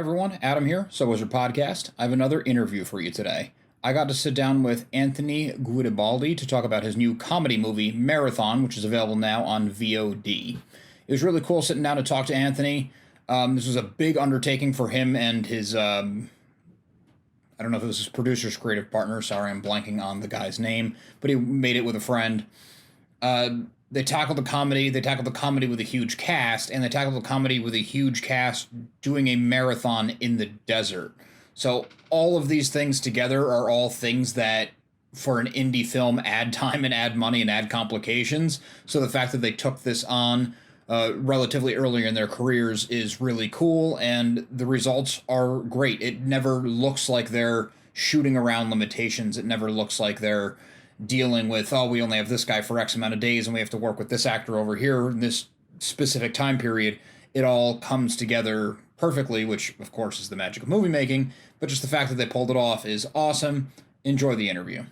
Everyone, Adam here, So Was Your Podcast. I have another interview for you today. I got to sit down with Anthony Guidubaldi to talk about his new comedy movie, Marathon, which is available now on VOD. It was really cool sitting down to talk to Anthony. This was a big undertaking for him and his, I don't know if it was his producer's creative partner, sorry, I'm blanking on the guy's name, but he made it with a friend. They tackled the comedy. They tackled the comedy with a huge cast, and they tackled the comedy with a huge cast doing a marathon in the desert. So all of these things together are all things that, for an indie film, add time and add money and add complications. So the fact that they took this on relatively early in their careers is really cool, and the results are great. It never looks like they're shooting around limitations. It never looks like they're dealing with, oh, we only have this guy for X amount of days and we have to work with this actor over here in this specific time period. It all comes together perfectly, which of course is the magic of movie making, but just the fact that they pulled it off is awesome. Enjoy the interview.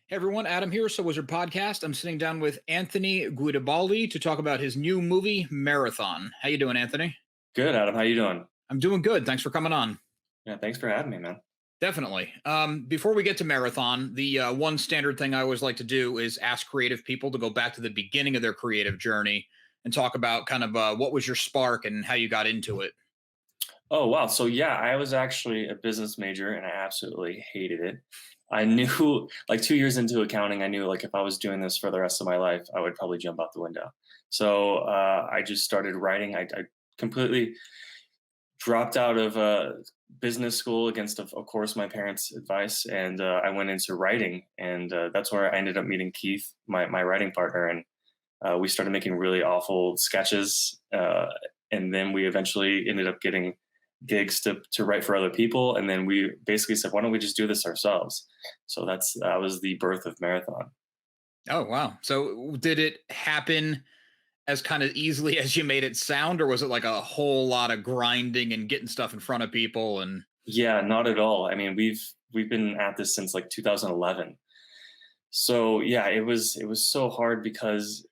Hey everyone, Adam here, So Was Your Podcast. I'm sitting down with Anthony Guidubaldi to talk about his new movie, Marathon. How you doing, Anthony? Good, Adam. How you doing? I'm doing good. Thanks for coming on. Yeah, thanks for having me, man. Definitely. Before we get to Marathon, the one standard thing I always like to do is ask creative people to go back to the beginning of their creative journey and talk about kind of what was your spark and how you got into it. Oh, wow. So yeah, I was actually a business major and I absolutely hated it. I knew like 2 years into accounting, I knew like if I was doing this for the rest of my life, I would probably jump out the window. So I just started writing. I completely dropped out of business school against, of course, my parents' advice, and I went into writing, and that's where I ended up meeting Keith, my writing partner, and we started making really awful sketches, and then we eventually ended up getting gigs to write for other people, and then we basically said, why don't we just do this ourselves? So that was the birth of Marathon. Oh, wow. So did it happen as kind of easily as you made it sound, or was it like a whole lot of grinding and getting stuff in front of people? And Yeah, not at all. I mean, we've been at this since like 2011. So yeah, it was so hard because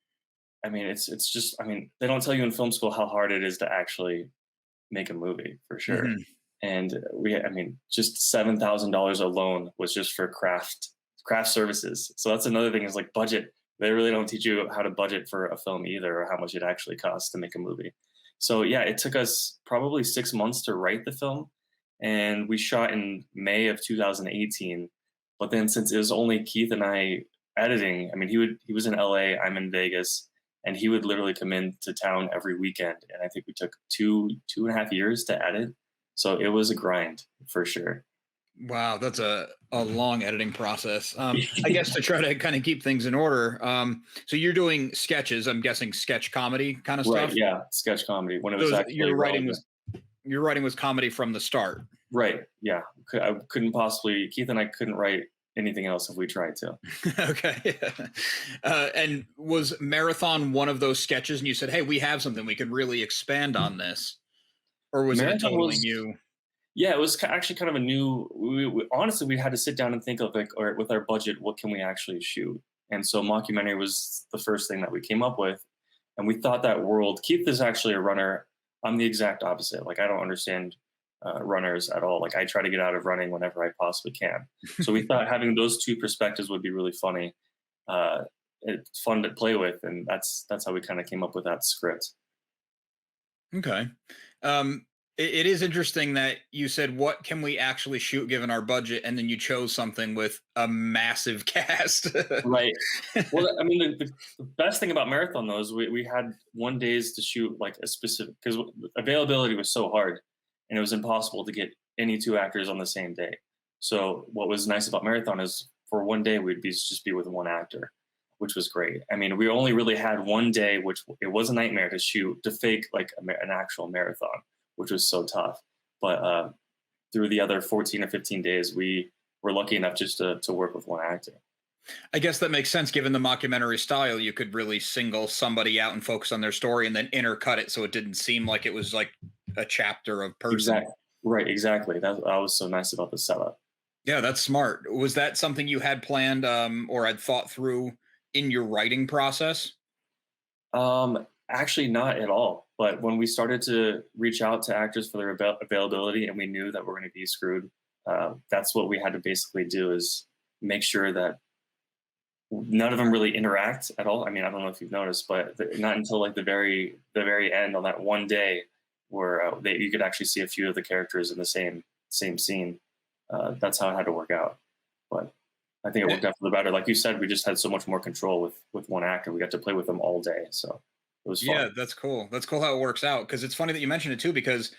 I mean, it's just, I mean, they don't tell you in film school how hard it is to actually make a movie for sure. Mhm. And I mean, just $7,000 alone was just for craft services. So that's another thing is like budget. They really don't teach you how to budget for a film either, or how much it actually costs to make a movie. So yeah, it took us probably 6 months to write the film, and we shot in May of 2018. But then since it was only Keith and I editing, I mean, he was in LA, I'm in Vegas, and he would literally come into town every weekend. And I think we took two and a half years to edit. So it was a grind for sure. Wow, that's a long editing process. I guess to try to kind of keep things in order. So you're doing sketches, I'm guessing sketch comedy kind of Right. stuff. Yeah. Sketch comedy when it was So actually relevant. your writing was comedy from the start. Right. Yeah. I couldn't possibly, Keith and I couldn't write anything else if we tried to. Okay. And was Marathon one of those sketches and you said, hey, we have something, we could really expand on this? Or was it a Marathon totally was, new? yeah, it was actually kind of a new, honestly, we had to sit down and think of like, all right, with our budget, what can we actually shoot? And so mockumentary was the first thing that we came up with. And we thought that world, Keith is actually a runner. I'm the exact opposite. Like, I don't understand runners at all. Like, I try to get out of running whenever I possibly can. So we thought having those two perspectives would be really funny. It's fun to play with. And that's how we kind of came up with that script. Okay. It is interesting that you said, what can we actually shoot given our budget? And then you chose something with a massive cast. Right. Well, I mean, the best thing about Marathon though is we had 1 days to shoot like a specific, because availability was so hard and it was impossible to get any two actors on the same day. So what was nice about Marathon is for 1 day we'd just be with one actor, which was great. I mean, we only really had 1 day, which it was a nightmare to shoot, to fake like an actual marathon, which was so tough. But through the other 14 or 15 days, we were lucky enough just to work with one actor. I guess that makes sense given the mockumentary style. You could really single somebody out and focus on their story and then intercut it so it didn't seem like it was like a chapter of person. Exactly. Right, exactly. That was so nice about the setup. Yeah, that's smart. Was that something you had planned or had thought through in your writing process? Actually, not at all. But when we started to reach out to actors for their availability, and we knew that we're going to be screwed, that's what we had to basically do, is make sure that none of them really interact at all. I mean, I don't know if you've noticed, but not until like the very end on that one day where you could actually see a few of the characters in the same scene. That's how it had to work out. But I think it worked out for the better. Like you said, we just had so much more control with one actor. We got to play with them all day, so it was fun. Yeah, that's cool. That's cool how it works out, because it's funny that you mentioned it too, because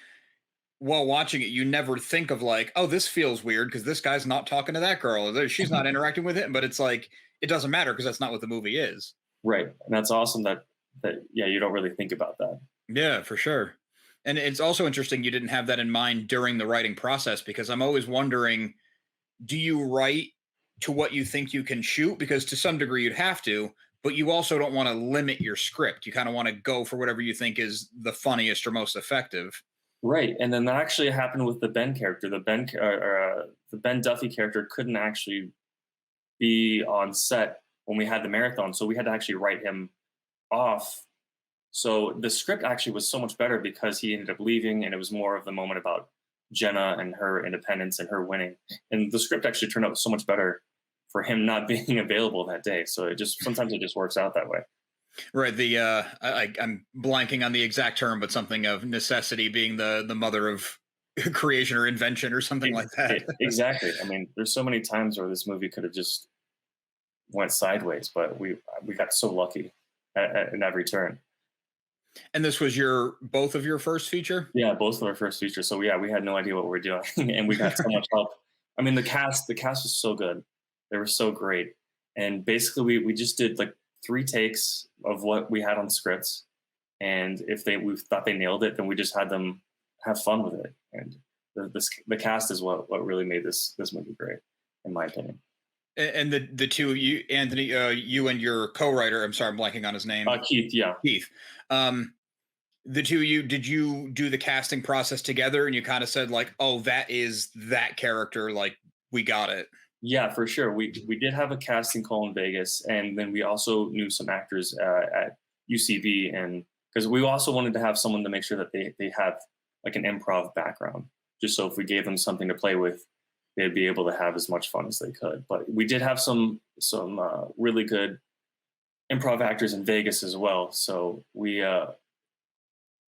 while watching it, you never think of like, oh, this feels weird because this guy's not talking to that girl, or she's not interacting with him. But it's like it doesn't matter because that's not what the movie is. Right, and that's awesome. That yeah, you don't really think about that. Yeah, for sure. And it's also interesting you didn't have that in mind during the writing process, because I'm always wondering, do you write to what you think you can shoot? Because to some degree you'd have to, but you also don't want to limit your script. You kind of want to go for whatever you think is the funniest or most effective. Right, and then that actually happened with the Ben character. The Ben Duffy character couldn't actually be on set when we had the marathon, so we had to actually write him off. So the script actually was so much better because he ended up leaving, and it was more of the moment about Jenna and her independence and her winning. And the script actually turned out so much better for him not being available that day. So sometimes it just works out that way. Right. I'm blanking on the exact term, but something of necessity being the mother of creation or invention or something like that. Exactly. I mean, there's so many times where this movie could have just went sideways, but we got so lucky in every turn. And this was both of your first feature? Yeah, both of our first features. So yeah, we had no idea what we were doing, and we got so much help. I mean, the cast was so good. They were so great, and basically we just did like 3 takes of what we had on scripts, and if we thought they nailed it, then we just had them have fun with it. And the cast is what really made this movie great, in my opinion. And the two of you, Anthony, you and your co-writer, I'm sorry, I'm blanking on his name. Keith, yeah. Keith. The two of you, did you do the casting process together and you kind of said like, oh, that is that character, like we got it? Yeah, for sure. We did have a casting call in Vegas, and then we also knew some actors at UCB, and because we also wanted to have someone to make sure that they have like an improv background, just so if we gave them something to play with, they'd be able to have as much fun as they could. But we did have some really good improv actors in Vegas as well. So we had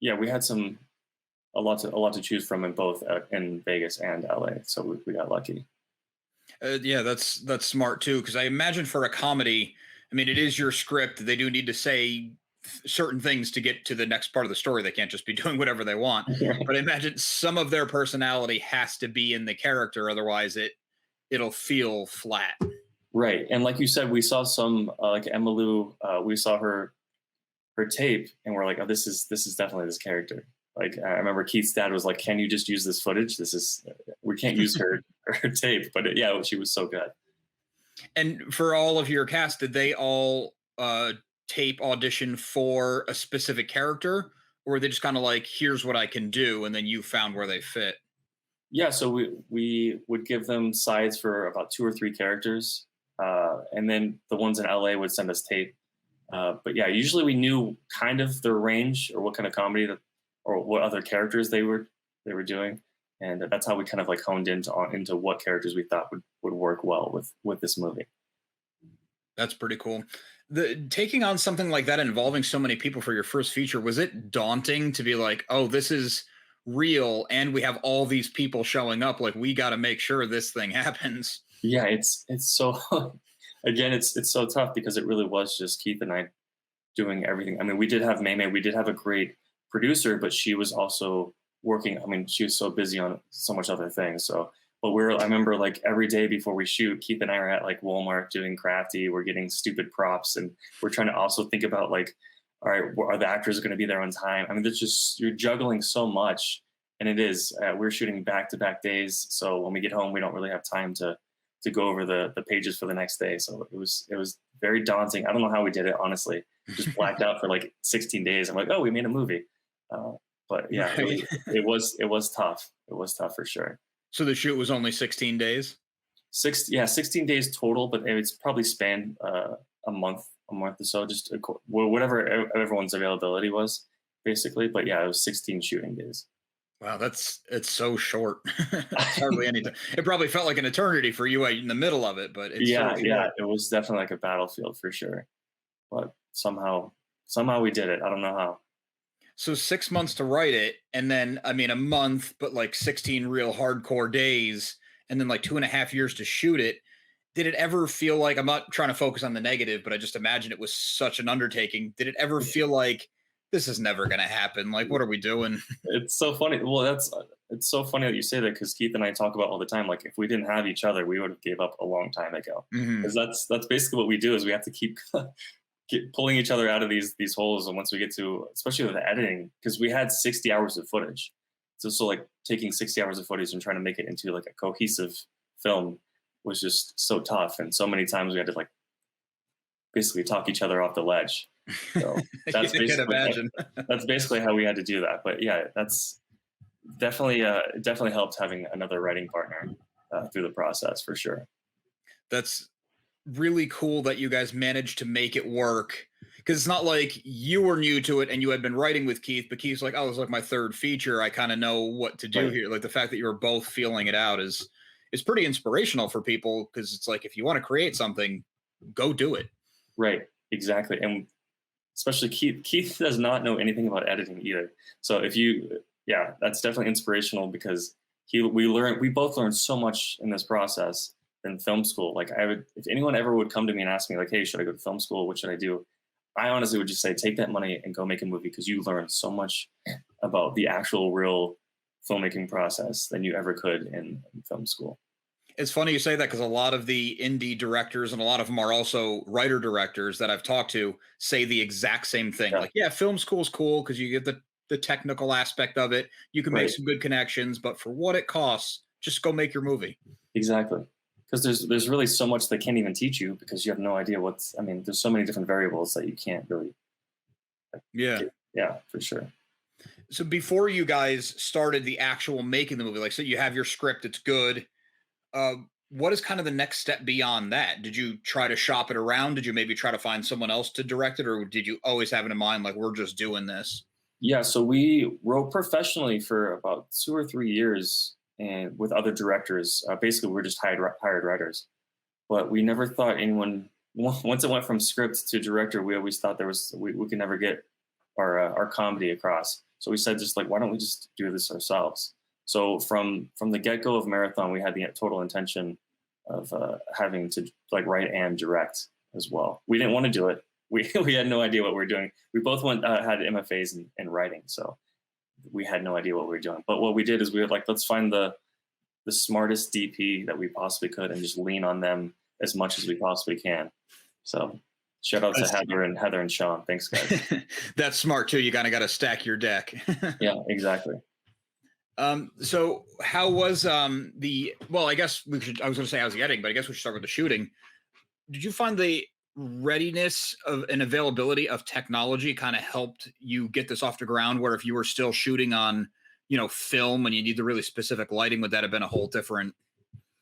a lot to choose from in both in Vegas and LA. So we got lucky. Yeah, that's smart too, because I imagine for a comedy, I mean, it is your script. They do need to say certain things to get to the next part of the story. They can't just be doing whatever they want. But I imagine some of their personality has to be in the character, otherwise it'll feel flat. Right, and like you said, we saw some like Emma Lou. We saw her tape, and we're like, oh, this is definitely this character. Like I remember Keith's dad was like, "Can you just use this footage? We can't use her tape." But yeah, she was so good. And for all of your cast, did they all tape audition for a specific character, or were they just kind of like, "Here's what I can do," and then you found where they fit? Yeah, so we would give them sides for about 2 or 3 characters, and then the ones in LA would send us tape. But yeah, usually we knew kind of their range or what kind of comedy or what other characters they were doing, and that's how we kind of like honed into what characters we thought would work well with this movie. That's pretty cool. Taking on something like that involving so many people for your first feature, was it daunting to be like, oh, this is real and we have all these people showing up, like we got to make sure this thing happens? Yeah, it's so again, it's so tough because it really was just Keith and I doing everything. I mean, we did have Maymay, we did have a great producer, but she was also working. I mean, she was so busy on so much other things. So, but I remember like every day before we shoot, Keith and I are at like Walmart doing crafty. We're getting stupid props, and we're trying to also think about like, all right, are the actors going to be there on time? I mean, there's just, you're juggling so much, and it is. We're shooting back-to-back days, so when we get home, we don't really have time to go over the pages for the next day. So it was very daunting. I don't know how we did it, honestly. Just blacked out for like 16 days. I'm like, oh, we made a movie. But yeah, it was tough. It was tough for sure. So the shoot was only 16 days? 16 days total, but it's probably spanned a month or so, just whatever everyone's availability was. basically. But yeah, it was 16 shooting days. Wow, it's so short. It's hardly anything. It probably felt like an eternity for you in the middle of it, but it's so Yeah, yeah, short. it was definitely like a battlefield for sure. But somehow we did it. I don't know how. So 6 months to write it, and then I mean a month, but like 16 real hardcore days, and then like 2.5 years to shoot it. Did it ever feel like, I'm not trying to focus on the negative, but I just imagine it was such an undertaking. Did it ever feel like this is never going to happen? Like, what are we doing? It's so funny. Well, it's so funny that you say that because Keith and I talk about all the time. Like, if we didn't have each other, we would have gave up a long time ago. Mhm. Because that's basically what we do. Is we have to keep pulling each other out of these holes. And once we get to, especially with the editing, because we had 60 hours of footage, so like taking 60 hours of footage and trying to make it into like a cohesive film was just so tough. And so many times we had to like basically talk each other off the ledge. So that's I can basically imagine. that's basically how we had to do that. But yeah, that's definitely helped having another writing partner through the process for sure. That's really cool that you guys managed to make it work, because it's not like you were new to it and you had been writing with Keith, but Keith's like, oh, it's like my third feature, I kind of know what to do Right. here. Like the fact that you were both feeling it out is pretty inspirational for people, because it's like, if you want to create something, go do it. Right. Exactly. And especially Keith does not know anything about editing either. So yeah, that's definitely inspirational because we both learned so much in this process in film school. Like if anyone ever would come to me and ask me like, hey, should I go to film school? What should I do? I honestly would just say, take that money and go make a movie, because you learn so much about the actual real filmmaking process than you ever could in film school. It's funny you say that, because a lot of the indie directors, and a lot of them are also writer directors that I've talked to, say the exact same thing. Yeah. Like, yeah, film school's cool because you get the technical aspect of it. You can make Right. some good connections, but for what it costs, just go make your movie. Exactly. Because there's really so much they can't even teach you, because you have no idea there's so many different variables that you can't really. Yeah. Yeah, for sure. So before you guys started the actual making the movie, like, so you have your script, it's good. What is kind of the next step beyond that? Did you try to shop it around? Did you maybe try to find someone else to direct it? Or did you always have it in mind, like, we're just doing this? Yeah, so we wrote professionally for about 2 or 3 years, and with other directors. Basically, we're just hired writers, but we never thought anyone. Once it went from script to director, we always thought we could never get our comedy across. So we said, just like, why don't we just do this ourselves? So from the get go of Marathon, we had the total intention of having to like write and direct as well. We didn't want to do it. We had no idea what we were doing. We both had MFAs in writing, so we had no idea what we were doing. But what we did is we were like, let's find the smartest DP that we possibly could and just lean on them as much as we possibly can. So shout out to Heather and Sean. Thanks, guys. That's smart too. You kind of got to stack your deck. Yeah, exactly. So how was I guess I was going to say how's the editing, but I guess we should start with the shooting. Did you find the readiness of and availability of technology kind of helped you get this off the ground, where if you were still shooting on, film and you need the really specific lighting, would that have been a whole different?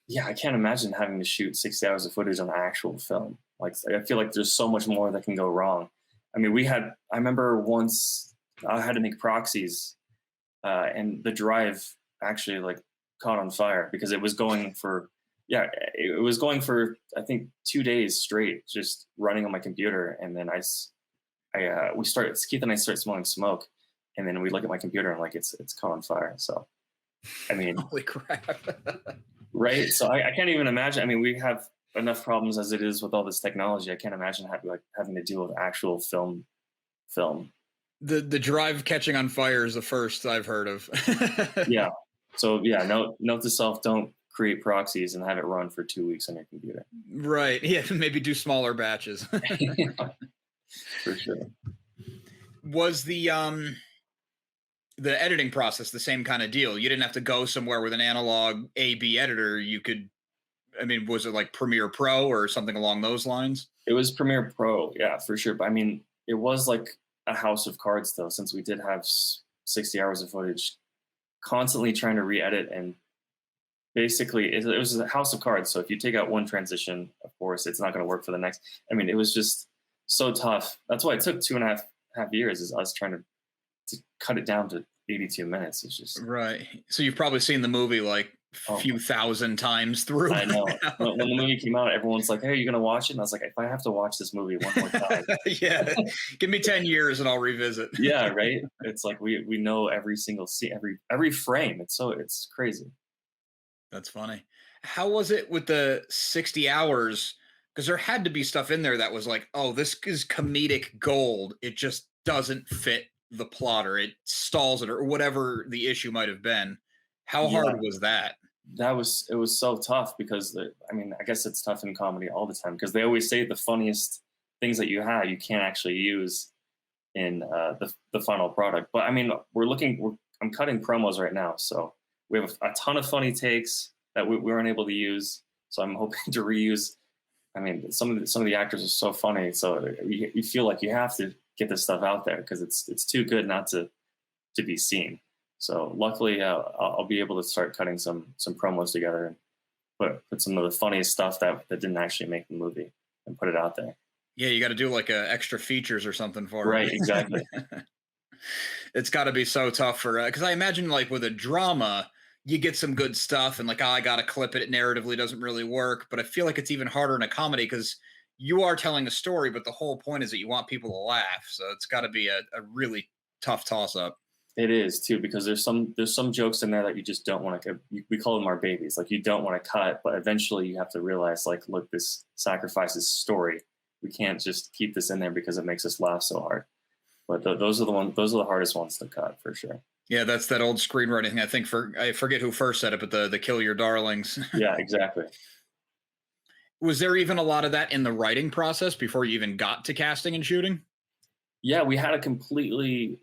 Yeah, I can't imagine having to shoot 60 hours of footage on actual film. Like, I feel like there's so much more that can go wrong. I mean, I remember once I had to make proxies, and the drive actually like caught on fire because it was going for I think 2 days straight, just running on my computer. And then Keith and I start smelling smoke, and then we look at my computer and like it's caught on fire. So, I mean, Holy crap. right. So I can't even imagine. I mean, we have enough problems as it is with all this technology. I can't imagine having to deal with actual film. The drive catching on fire is the first I've heard of. Yeah. So yeah, note to self: don't create proxies and have it run for 2 weeks on your computer. Right. Yeah. Maybe do smaller batches. Yeah, for sure. Was the editing process the same kind of deal? You didn't have to go somewhere with an analog A/B editor. You could, was it like Premiere Pro or something along those lines? It was Premiere Pro, yeah, for sure. But I mean, it was like a house of cards, though, since we did have 60 hours of footage, constantly trying to re-edit. And basically, it was a house of cards. So if you take out one transition, of course, it's not going to work for the next. I mean, it was just so tough. That's why it took 2.5 years, is us trying to cut it down to 82 minutes is just Right. So you've probably seen the movie like a oh few thousand times through I know. now. When the movie came out, everyone's like, "Hey, are you gonna watch it?" And I was like, "If I have to watch this movie one more time." Yeah. Give me 10 years and I'll revisit. Yeah, right? It's like we know every single scene, every frame. It's crazy. That's funny. How was it with the 60 hours? Because there had to be stuff in there that was like, oh, this is comedic gold. It just doesn't fit the plot or it stalls it or whatever the issue might have been. How hard Yeah, was that? it was so tough because I mean, I guess it's tough in comedy all the time because they always say the funniest things that you had you can't actually use in the final product. But I mean, I'm cutting promos right now, so we have a ton of funny takes that we weren't able to use. So I'm hoping to reuse. I mean, some of the actors are so funny, so you feel like you have to get this stuff out there because it's too good not to be seen. So luckily, I'll be able to start cutting some promos together and put some of the funniest stuff that didn't actually make the movie and put it out there. Yeah, you got to do like extra features or something for Right, it. exactly. It's got to be so tough for because I imagine like with a drama, you get some good stuff and like, oh, I got to clip it. It narratively doesn't really work. But I feel like it's even harder in a comedy because you are telling a story, but the whole point is that you want people to laugh. So it's got to be a really tough toss up. It is too because there's some jokes in there that you just don't want to. We call them our babies. Like you don't want to cut, but eventually you have to realize, like, look, this sacrifices story. We can't just keep this in there because it makes us laugh so hard. But those are the hardest ones to cut for sure. Yeah, that's that old screenwriting. I forget who first said it, but the kill your darlings. Yeah, exactly. Was there even a lot of that in the writing process before you even got to casting and shooting? Yeah, we had a completely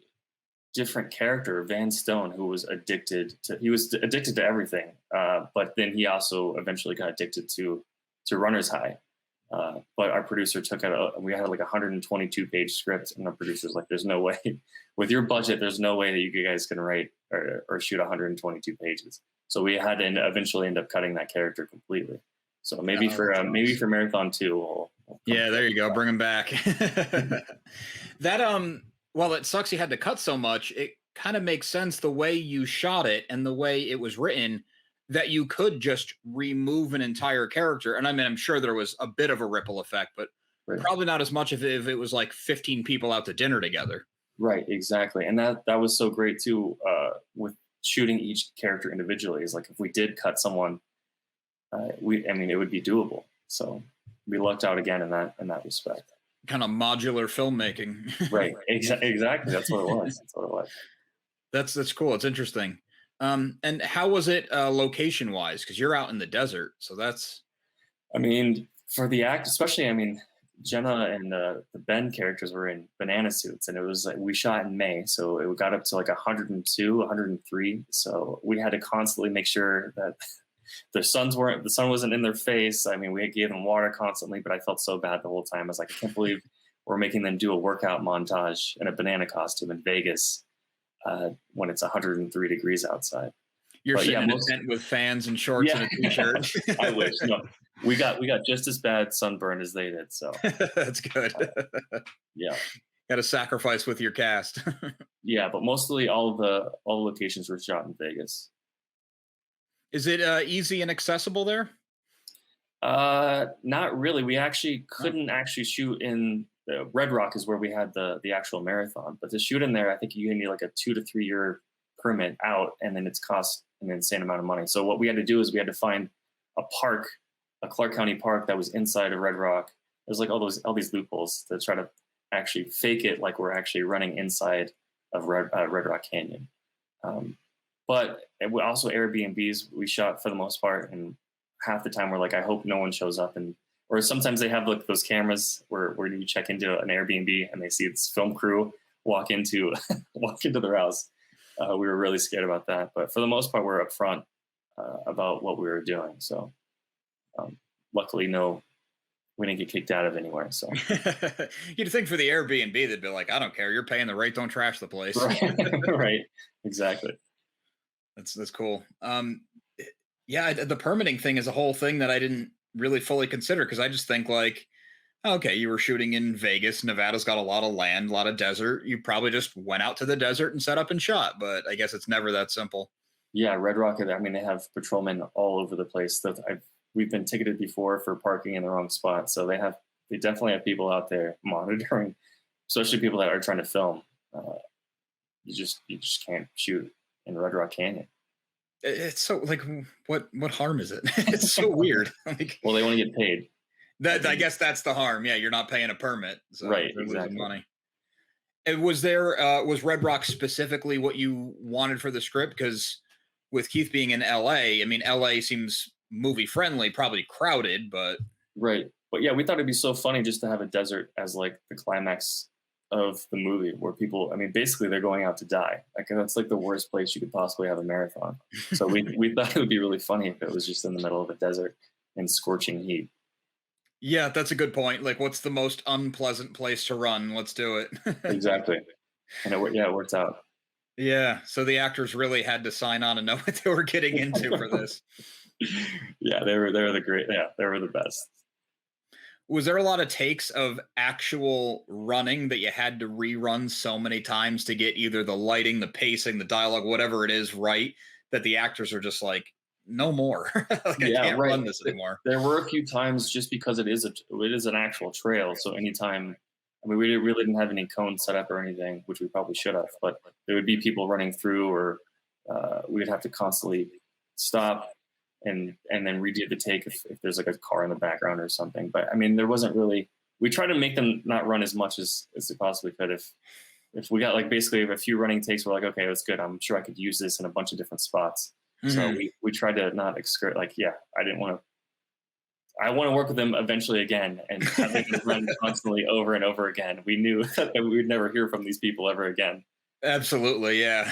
different character, Van Stone, who was addicted to everything. But then he also eventually got addicted to runner's high. But our producer took it. We had like a 122-page script, and our producer's like, "There's no way, with your budget, there's no way that you guys can write or shoot 122 pages." So we had to eventually end up cutting that character completely. So maybe for Marathon 2, we'll yeah, there you go, bring him back. That well, it sucks you had to cut so much. It kind of makes sense the way you shot it and the way it was written, that you could just remove an entire character. And I mean, I'm sure there was a bit of a ripple effect, but Right. probably not as much if it was like 15 people out to dinner together. Right, exactly. And that was so great too, with shooting each character individually. Is like if we did cut someone, it would be doable. So we lucked out again in that respect. Kind of modular filmmaking. Right, exactly. That's what it was. That's what it was. That's cool. It's interesting. And how was it location wise? Because you're out in the desert, so that's. I mean, for the act, especially, I mean, Jenna and the Ben characters were in banana suits, and it was like we shot in May, so it got up to like 102, 103. So we had to constantly make sure that the sun wasn't in their face. I mean, we gave them water constantly, but I felt so bad the whole time. I was like, I can't believe we're making them do a workout montage in a banana costume in Vegas when it's 103 degrees outside. You're sitting in a tent with fans and shorts and a t-shirt. I wish. No, we got just as bad sunburn as they did. So that's good. Yeah, got to sacrifice with your cast. Yeah, but mostly all the locations were shot in Vegas. Is it easy and accessible there? Not really. We actually couldn't actually shoot in Red Rock is where we had the actual marathon. But to shoot in there, I think you need like a 2 to 3 year permit out, and then it's cost an insane amount of money. So what we had to do is we had to find a park, a Clark County park that was inside of Red Rock. There's like all these loopholes to try to actually fake it like we're actually running inside of Red Rock Canyon. But we also Airbnbs we shot for the most part, and half the time we're like, I hope no one shows up. Or sometimes they have like those cameras where you check into an Airbnb and they see this film crew walk into their house. We were really scared about that, but for the most part, we're upfront about what we were doing. So luckily, we didn't get kicked out of anywhere. So you'd think for the Airbnb, they'd be like, I don't care. You're paying the rate. Don't trash the place. Right. Exactly. That's cool. Yeah, the permitting thing is a whole thing that I didn't really fully consider because I just think like, Okay, you were shooting in Vegas. Nevada's got a lot of land, a lot of desert. You probably just went out to the desert and set up and shot, but I guess it's never that simple. Yeah, Red Rock. I mean, they have patrolmen all over the place. We've been ticketed before for parking in the wrong spot, so they definitely have people out there monitoring, especially people that are trying to film. Uh, you just can't shoot in Red Rock Canyon. It's so like, what harm is it? It's so weird. Like Well, they want to get paid. I that. I mean, guess that's the harm. Yeah, you're not paying a permit, so right, they're losing exactly. money. And was Red Rock specifically what you wanted for the script? Because with Keith being in LA, I mean, LA seems movie friendly, probably crowded, but Right. But yeah, we thought it'd be so funny just to have a desert as like the climax of the movie where people, I mean, basically they're going out to die. Like that's like the worst place you could possibly have a marathon. So we thought it would be really funny if it was just in the middle of a desert in scorching heat. yeah, that's a good point. Like, what's the most unpleasant place to run? Let's do it. Exactly. And it worked out. Yeah, so the actors really had to sign on and know what they were getting into for this. Yeah, they were the great. Yeah, they were the best. Was there a lot of takes of actual running that you had to rerun so many times to get either the lighting, the pacing, the dialogue, whatever it is, right? That the actors are just like, no more. Like I Yeah, can't right. run this anymore. There were a few times just because it is an actual trail. So anytime, I mean, we really didn't have any cones set up or anything, which we probably should have. But there would be people running through, or we would have to constantly stop and then redo the take if there's like a car in the background or something. But I mean, there wasn't really. We tried to make them not run as much as they possibly could. If we got like basically a few running takes, we're like, okay, that's good. I'm sure I could use this in a bunch of different spots. So Mhm. we tried to not excurse. Like, yeah, I want to work with them eventually again and have them run constantly over and over again. We knew that we would never hear from these people ever again. Absolutely, yeah.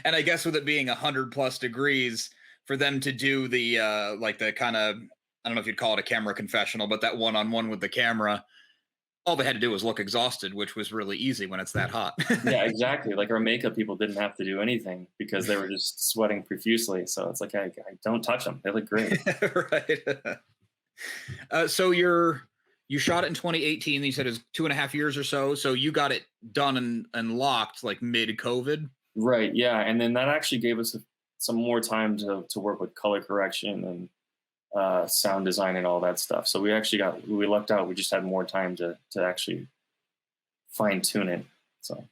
And I guess with it being 100+ degrees, for them to do the like the kind of, I don't know if you'd call it a camera confessional, but that one-on-one with the camera, all they had to do was look exhausted, which was really easy when it's that hot. Yeah, exactly. Like our makeup people didn't have to do anything because they were just sweating profusely. So it's like, I don't touch them. They look great. Right. So you shot it in 2018. You said it was 2.5 years or so. So you got it done and locked like mid COVID. Right. Yeah. And then that actually gave us some more time to work with color correction and sound design and all that stuff. So we lucked out. We just had more time to actually fine tune it. So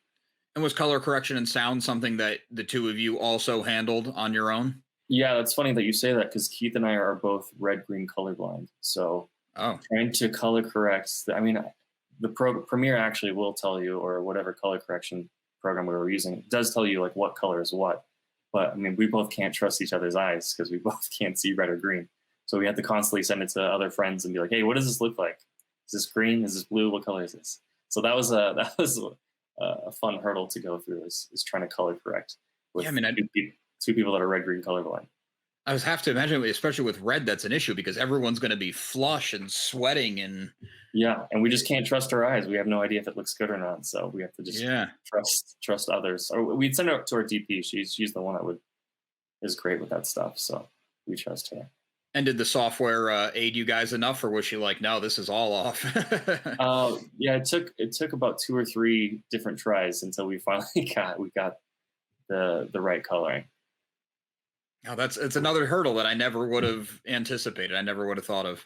And was color correction and sound something that the two of you also handled on your own? yeah, that's funny that you say that because Keith and I are both red green colorblind. So Oh, trying to color correct, I mean, the Premiere actually will tell you, or whatever color correction program we were using, it does tell you like what color is what. But I mean, we both can't trust each other's eyes because we both can't see red or green. So we have to constantly send it to other friends and be like, "Hey, what does this look like? Is this green? Is this blue? What color is this?" So that was a fun hurdle to go through is trying to color correct yeah. I with mean, two people that are red green colorblind. I was have to imagine, especially with red, that's an issue because everyone's going to be flush and sweating and Yeah, and we just can't trust our eyes. We have no idea if it looks good or not. So we have to just yeah. trust others. Or we'd send it to our DP. She's the one that is great with that stuff. So we trust her. And did the software aid you guys enough, or was she like, "No, this is all off"? Yeah, it took about 2 or 3 different tries until we finally got the right coloring. No, it's another hurdle that I never would have anticipated. I never would have thought of.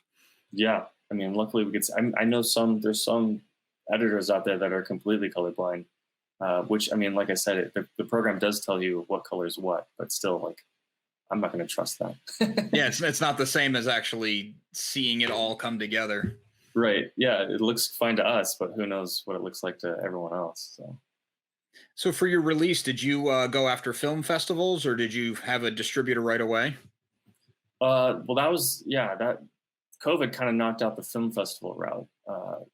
Yeah, I mean, luckily we could. I know there's some editors out there that are completely colorblind. Which I mean, like I said, the program does tell you what color is what, but still, like, I'm not going to trust that. Yeah, it's not the same as actually seeing it all come together. Right. Yeah, it looks fine to us, but who knows what it looks like to everyone else. So for your release, did you go after film festivals, or did you have a distributor right away? Well, that COVID kind of knocked out the film festival route.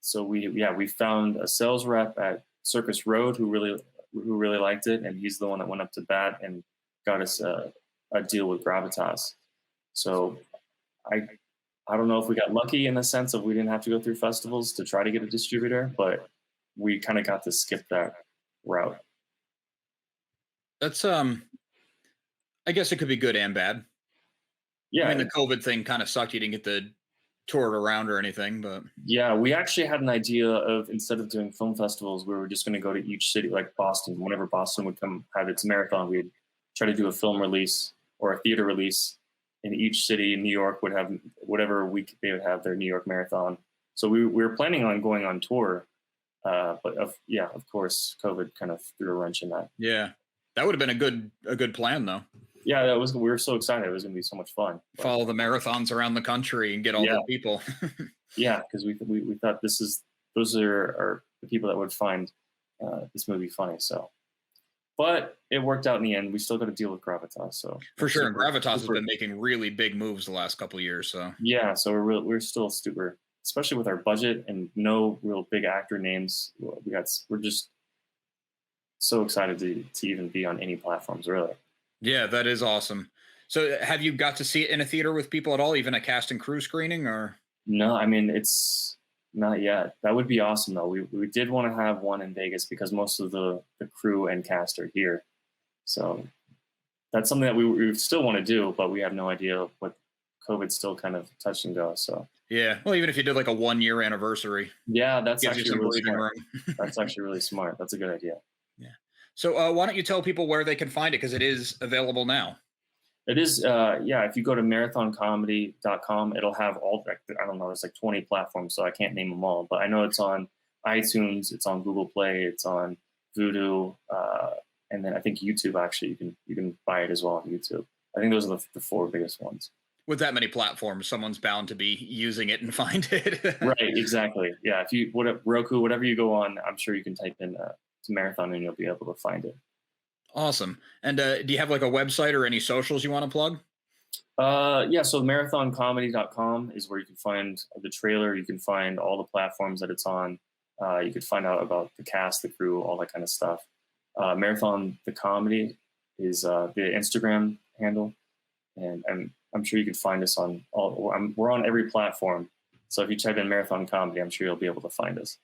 So we found a sales rep at Circus Road who really liked it, and he's the one that went up to bat and got us a deal with Gravitas. So I don't know if we got lucky in the sense of we didn't have to go through festivals to try to get a distributor, but we kind of got to skip that route. That's I guess it could be good and bad. I Yeah, mean, the COVID thing kind of sucked. You didn't get the toured around or anything, but Yeah, we actually had an idea of, instead of doing film festivals, we were just going to go to each city, like Boston. Whenever Boston would come have its marathon, we'd try to do a film release or a theater release in each city. New York would have whatever week they would have their New York marathon. So we were planning on going on tour, but of course, COVID kind of threw a wrench in that. yeah, that would have been a good plan though. Yeah, we were so excited. It was going to be so much fun. Follow the marathons around the country and get all the people. Yeah, because we thought those are the people that would find this movie funny. So, but it worked out in the end. We still got to deal with Gravitas. So for sure, and Gravitas has been making really big moves the last couple of years. So yeah, so we're still super, especially with our budget and no real big actor names. We're just so excited to even be on any platforms, really. Yeah, that is awesome. So have you got to see it in a theater with people at all, even a cast and crew screening, or? No, I mean, it's not yet. That would be awesome, though. We did want to have one in Vegas because most of the crew and cast are here. So that's something that we still want to do, but we have no idea what COVID's still kind of touch and go. So yeah, well, even if you did like a 1-year anniversary. Yeah, that's actually really smart. That's actually really smart. That's a good idea. Yeah. So why don't you tell people where they can find it, because it is available now. It is, if you go to marathoncomedy.com, it'll have all, I don't know, there's like 20 platforms, so I can't name them all, but I know it's on iTunes, it's on Google Play, it's on Vudu, and then I think YouTube, actually, you can buy it as well on YouTube. I think those are the 4 biggest ones. With that many platforms, someone's bound to be using it and find it. Right, exactly. Yeah, Roku, whatever you go on, I'm sure you can type in to Marathon and you'll be able to find it. Awesome. And do you have like a website or any socials you want to plug? So marathoncomedy.com is where you can find the trailer. You can find all the platforms that it's on. You could find out about the cast, the crew, all that kind of stuff. Marathon the Comedy is the Instagram handle, and I'm sure you can find us on all. We're on every platform. So if you type in Marathon Comedy, I'm sure you'll be able to find us.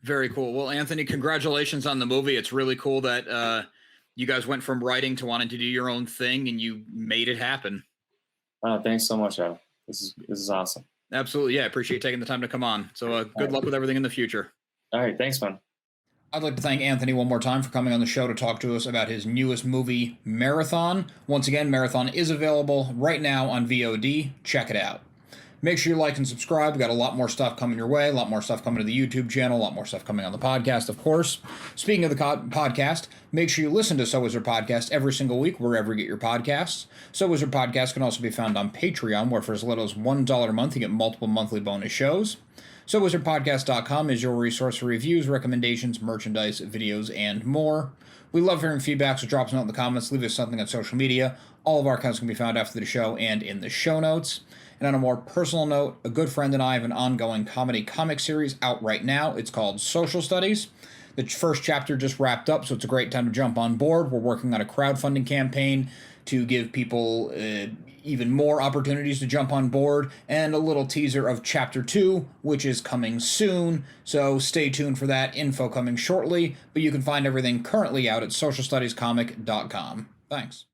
Very cool. Well, Anthony, congratulations on the movie. It's really cool that you guys went from writing to wanting to do your own thing, and you made it happen. Thanks so much, Adam. This is awesome. Absolutely. Yeah, I appreciate you taking the time to come on. So good luck with everything in the future. All right. Thanks, man. I'd like to thank Anthony one more time for coming on the show to talk to us about his newest movie, Marathon. Once again, Marathon is available right now on VOD. Check it out. Make sure you like and subscribe. We've got a lot more stuff coming your way, a lot more stuff coming to the YouTube channel, a lot more stuff coming on the podcast, of course. Speaking of the podcast, make sure you listen to So Wizard Podcast every single week, wherever you get your podcasts. So Wizard Podcast can also be found on Patreon, where for as little as $1 a month, you get multiple monthly bonus shows. SoWizardPodcast.com is your resource for reviews, recommendations, merchandise, videos, and more. We love hearing feedback, so drop us a note in the comments, leave us something on social media. All of our accounts can be found after the show and in the show notes. And on a more personal note, a good friend and I have an ongoing comedy comic series out right now. It's called Social Studies. The first chapter just wrapped up, so it's a great time to jump on board. We're working on a crowdfunding campaign to give people even more opportunities to jump on board, and a little teaser of Chapter 2, which is coming soon, so stay tuned for that. Info coming shortly, but you can find everything currently out at socialstudiescomic.com. Thanks.